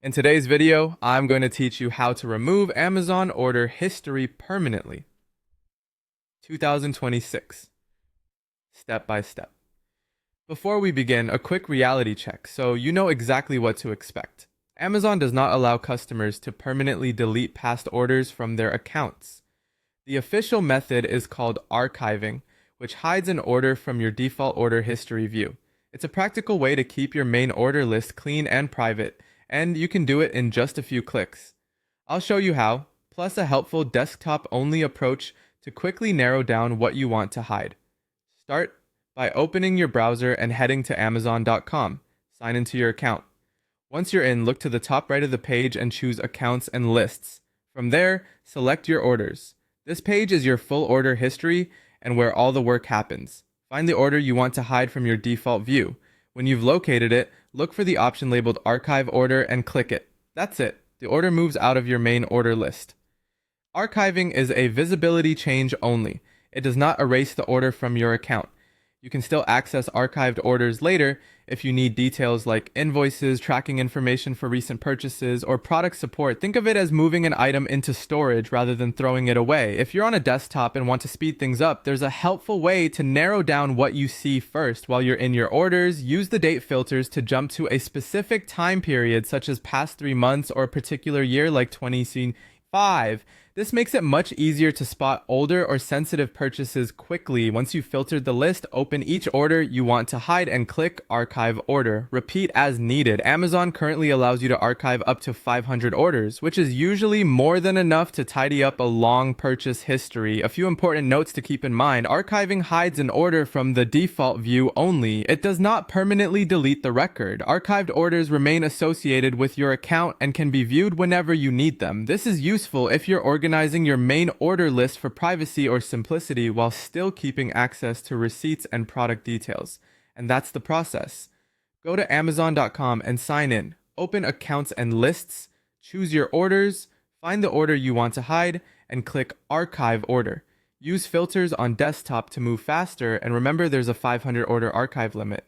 In today's video, I'm going to teach you how to remove Amazon order history permanently. 2026. Step by step. Before we begin, a quick reality check so you know exactly what to expect. Amazon does not allow customers to permanently delete past orders from their accounts. The official method is called archiving, which hides an order from your default order history view. It's a practical way to keep your main order list clean and private, and you can do it in just a few clicks. I'll show you how, plus a helpful desktop-only approach to quickly narrow down what you want to hide. Start by opening your browser and heading to Amazon.com. Sign into your account. Once you're in, look to the top right of the page and choose Accounts and Lists. From there, select your orders. This page is your full order history and where all the work happens. Find the order you want to hide from your default view. When you've located it, look for the option labeled Archive Order and click it. That's it. The order moves out of your main order list. Archiving is a visibility change only. It does not erase the order from your account. You can still access archived orders later if you need details like invoices, tracking information for recent purchases, or product support. Think of it as moving an item into storage rather than throwing it away. If you're on a desktop and want to speed things up, there's a helpful way to narrow down what you see first. While you're in your orders, use the date filters to jump to a specific time period, such as past 3 months or a particular year like 2025. This makes it much easier to spot older or sensitive purchases quickly. Once you've filtered the list, open each order you want to hide and click Archive Order. Repeat as needed. Amazon currently allows you to archive up to 500 orders, which is usually more than enough to tidy up a long purchase history. A few important notes to keep in mind. Archiving hides an order from the default view only. It does not permanently delete the record. Archived orders remain associated with your account and can be viewed whenever you need them. This is useful if you're organizing your main order list for privacy or simplicity while still keeping access to receipts and product details. And that's the process. Go to Amazon.com and sign in. Open Accounts and Lists, choose your orders, find the order you want to hide, and click Archive Order. Use filters on desktop to move faster, and remember there's a 500 order archive limit.